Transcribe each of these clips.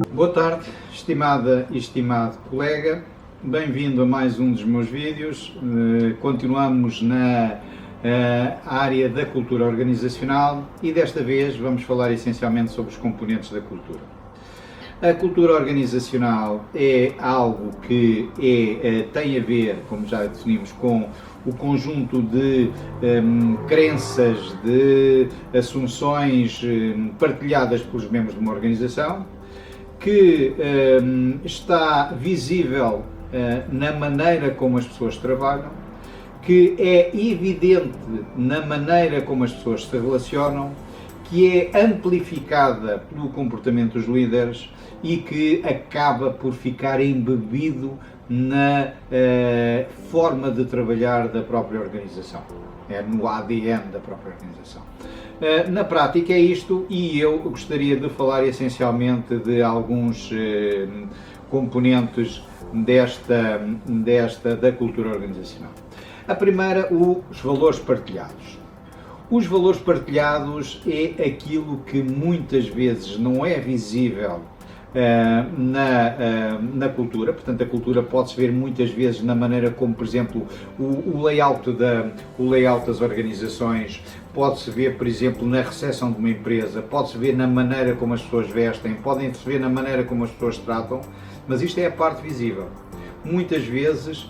Boa tarde, estimada e estimado colega, bem-vindo a mais um dos meus vídeos. Continuamos na área da cultura organizacional e desta vez vamos falar essencialmente sobre os componentes da cultura. A cultura organizacional é algo que tem a ver, como já definimos, com o conjunto de crenças, de assunções partilhadas pelos membros de uma organização, que está visível na maneira como as pessoas trabalham, que é evidente na maneira como as pessoas se relacionam, que é amplificada pelo comportamento dos líderes e que acaba por ficar embebido na forma de trabalhar da própria organização, no ADN da própria organização. Na prática é isto, e eu gostaria de falar essencialmente de alguns componentes da cultura organizacional. A primeira, os valores partilhados. Os valores partilhados é aquilo que muitas vezes não é visível na cultura. Portanto, a cultura pode-se ver muitas vezes na maneira como, por exemplo, o layout das organizações, pode-se ver, por exemplo, na recepção de uma empresa, pode-se ver na maneira como as pessoas vestem, podem-se ver na maneira como as pessoas tratam, mas isto é a parte visível. Muitas vezes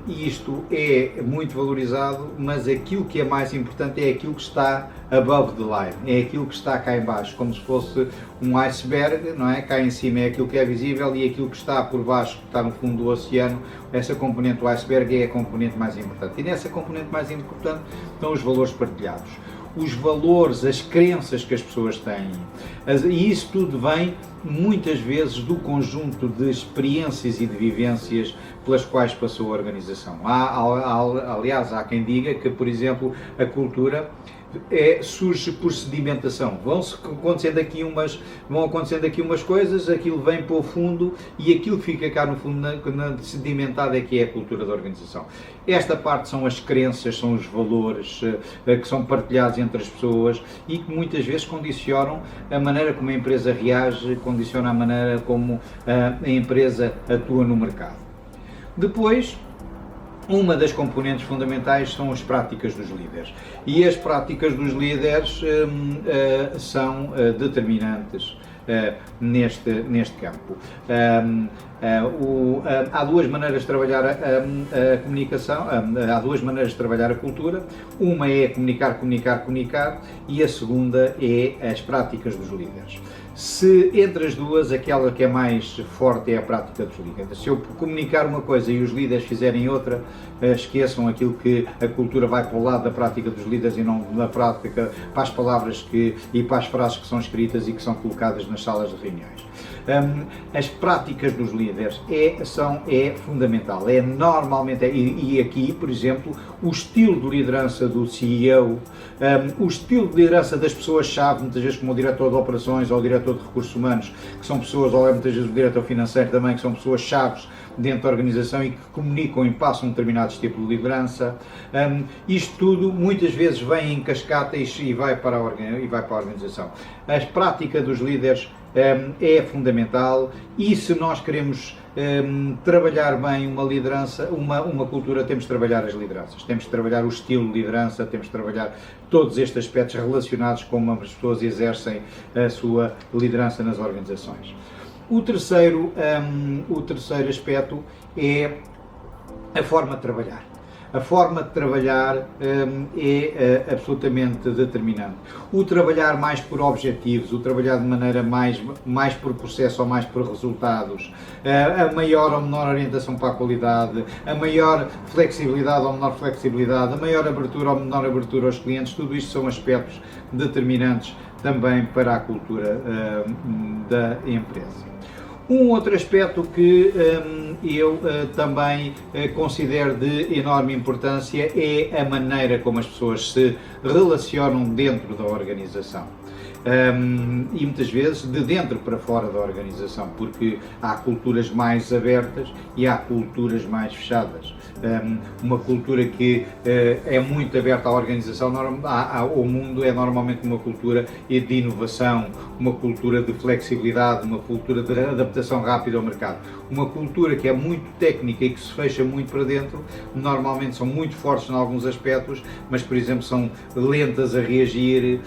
isto é muito valorizado, mas aquilo que é mais importante é aquilo que está above the line, é aquilo que está cá em baixo, como se fosse um iceberg, não é? Cá em cima é aquilo que é visível e aquilo que está por baixo, que está no fundo do oceano, essa componente do iceberg é a componente mais importante. E nessa componente mais importante estão os valores partilhados. Os valores, as crenças que as pessoas têm, e isso tudo vem muitas vezes do conjunto de experiências e de vivências pelas quais passou a organização. Aliás, há quem diga que, por exemplo, a cultura surge por sedimentação. Vão acontecendo aqui umas coisas, aquilo vem para o fundo e aquilo que fica cá no fundo sedimentado é que é a cultura da organização. Esta parte são as crenças, são os valores que são partilhados entre as pessoas e que muitas vezes condicionam a maneira como a empresa reage, condiciona a maneira como a empresa atua no mercado. Depois, uma das componentes fundamentais são as práticas dos líderes, e as práticas dos líderes são determinantes neste campo. Há duas maneiras de trabalhar a comunicação, há duas maneiras de trabalhar a cultura. Uma é comunicar, e a segunda é as práticas dos líderes. Se entre as duas, aquela que é mais forte é a prática dos líderes. Se eu comunicar uma coisa e os líderes fizerem outra, esqueçam aquilo que a cultura vai para o lado da prática dos líderes e não na prática para as palavras e para as frases que são escritas e que são colocadas nas salas de reuniões. As práticas dos líderes é fundamental, normalmente, e aqui, por exemplo, o estilo de liderança do CEO, o estilo de liderança das pessoas-chave, muitas vezes como o diretor de operações ou o diretor de recursos humanos, que são pessoas, ou muitas vezes o diretor financeiro também, que são pessoas-chave dentro da organização e que comunicam e passam um determinado tipo de liderança. Isto tudo muitas vezes vem em cascata e vai para a organização. A prática dos líderes é fundamental, e se nós queremos trabalhar bem uma liderança, uma cultura, temos de trabalhar as lideranças, temos de trabalhar o estilo de liderança, temos de trabalhar todos estes aspectos relacionados com como as pessoas exercem a sua liderança nas organizações. O terceiro aspecto é a forma de trabalhar. A forma de trabalhar é absolutamente determinante. O trabalhar mais por objetivos, o trabalhar de maneira mais por processo ou mais por resultados, a maior ou menor orientação para a qualidade, a maior flexibilidade ou menor flexibilidade, a maior abertura ou menor abertura aos clientes, tudo isto são aspectos determinantes também para a cultura da empresa. Um outro aspecto que eu também considero de enorme importância é a maneira como as pessoas se relacionam dentro da organização. e muitas vezes de dentro para fora da organização, porque há culturas mais abertas e há culturas mais fechadas. Uma cultura que é muito aberta à organização, ao mundo, é normalmente uma cultura de inovação, uma cultura de flexibilidade, uma cultura de adaptação rápida ao mercado. Uma cultura que é muito técnica e que se fecha muito para dentro, normalmente são muito fortes em alguns aspectos, mas, por exemplo, são lentas a reagir,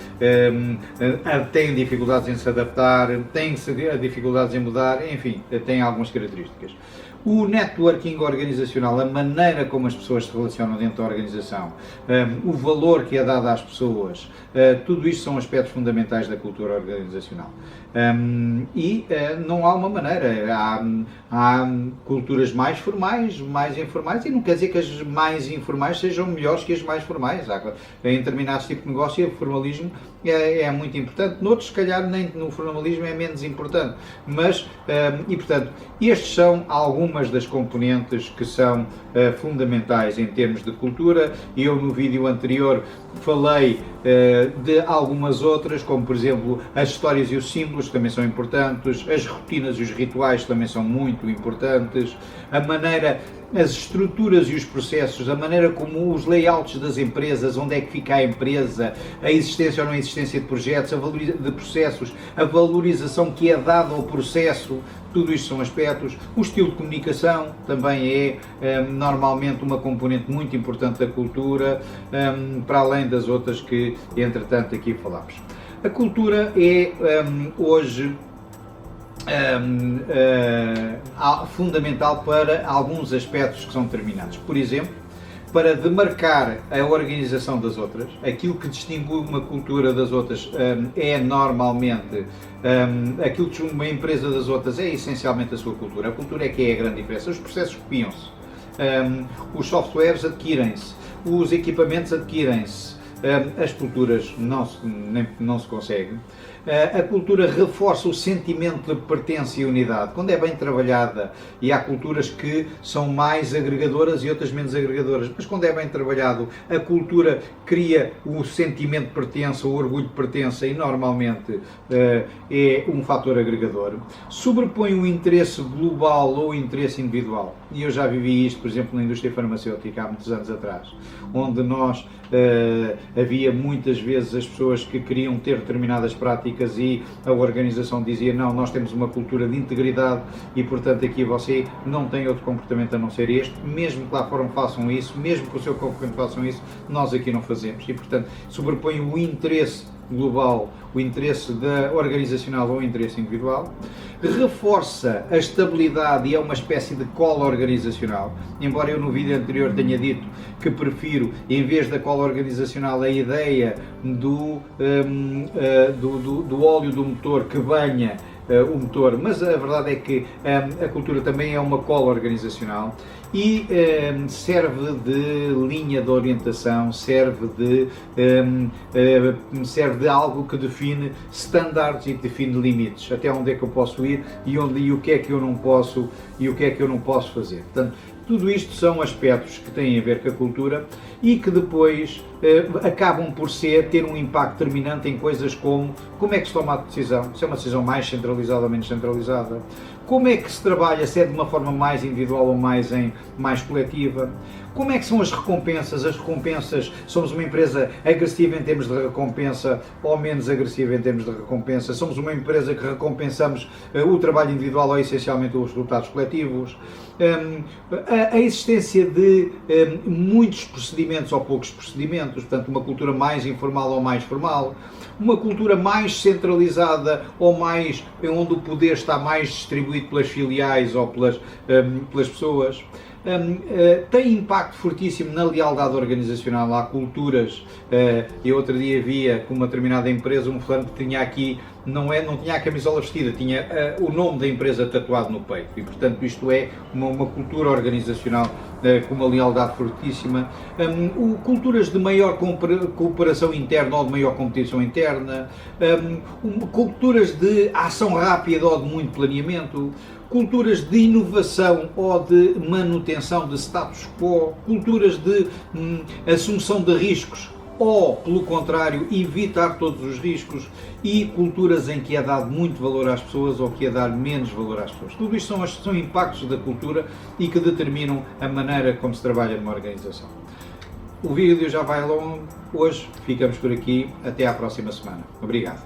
têm dificuldades em se adaptar, têm dificuldades em mudar, enfim, têm algumas características. O networking organizacional, a maneira como as pessoas se relacionam dentro da organização, o valor que é dado às pessoas, tudo isto são aspectos fundamentais da cultura organizacional. Não há uma maneira, há culturas mais formais, mais informais, e não quer dizer que as mais informais sejam melhores que as mais formais. Em determinados tipos de negócio, o formalismo é muito importante, noutros, se calhar, nem no formalismo é menos importante, mas, e portanto, estes são algumas das componentes que são fundamentais em termos de cultura. Eu no vídeo anterior falei de algumas outras, como por exemplo as histórias e os símbolos, que também são importantes, as rotinas e os rituais também são muito importantes, a maneira, as estruturas e os processos, a maneira como os layouts das empresas, onde é que fica a empresa, a existência ou não existência de projetos, de processos, a valorização que é dada ao processo, tudo isto são aspectos. O estilo de comunicação também é normalmente uma componente muito importante da cultura, para além das outras que entretanto aqui falámos. A cultura é hoje fundamental para alguns aspectos que são determinados. Por exemplo, para demarcar a organização das outras, aquilo que distingue uma cultura das outras é normalmente, aquilo que distingue uma empresa das outras é essencialmente a sua cultura. A cultura é que é a grande diferença. Os processos copiam-se, os softwares adquirem-se, os equipamentos adquirem-se, as culturas não se conseguem. A cultura reforça o sentimento de pertença e unidade, quando é bem trabalhada, e há culturas que são mais agregadoras e outras menos agregadoras, mas quando é bem trabalhado, a cultura cria o sentimento de pertença, o orgulho de pertença, e normalmente é um fator agregador. Sobrepõe o interesse global ou o interesse individual, e eu já vivi isto, por exemplo, na indústria farmacêutica há muitos anos atrás, onde nós havia muitas vezes as pessoas que queriam ter determinadas práticas e a organização dizia: não, nós temos uma cultura de integridade e portanto aqui você não tem outro comportamento a não ser este, mesmo que lá fora façam isso, mesmo que o seu concorrente façam isso, nós aqui não fazemos. E portanto sobrepõe o interesse global, o interesse organizacional ou o interesse individual, reforça a estabilidade e é uma espécie de cola organizacional, embora eu no vídeo anterior tenha dito que prefiro, em vez da cola organizacional, a ideia do óleo do motor que banha o motor, mas a verdade é que a cultura também é uma cola organizacional e serve de linha de orientação, serve de algo que define standards e define limites, até onde é que eu posso ir e o que é que eu não posso e o que é que eu não posso fazer. Portanto, tudo isto são aspectos que têm a ver com a cultura e que depois acabam por ter um impacto determinante em coisas como é que se toma a decisão, se é uma decisão mais centralizada ou menos centralizada, como é que se trabalha, se é de uma forma mais individual ou mais coletiva, como é que são as recompensas, somos uma empresa agressiva em termos de recompensa ou menos agressiva em termos de recompensa, somos uma empresa que recompensamos o trabalho individual ou essencialmente os resultados coletivos, a existência de muitos procedimentos ou poucos procedimentos, portanto uma cultura mais informal ou mais formal, uma cultura mais centralizada ou mais onde o poder está mais distribuído pelas filiais ou pelas pessoas. Tem impacto fortíssimo na lealdade organizacional. Há culturas, eu outro dia via com uma determinada empresa um fulano que tinha aqui, não tinha a camisola vestida, tinha o nome da empresa tatuado no peito e portanto isto é uma cultura organizacional com uma lealdade fortíssima. Culturas de maior cooperação interna ou de maior competição interna, culturas de ação rápida ou de muito planeamento, culturas de inovação ou de manutenção de status quo, culturas de assunção de riscos ou, pelo contrário, evitar todos os riscos, e culturas em que é dado muito valor às pessoas ou que é dado menos valor às pessoas. Tudo isto são impactos da cultura e que determinam a maneira como se trabalha numa organização. O vídeo já vai longo, hoje ficamos por aqui, até à próxima semana. Obrigado.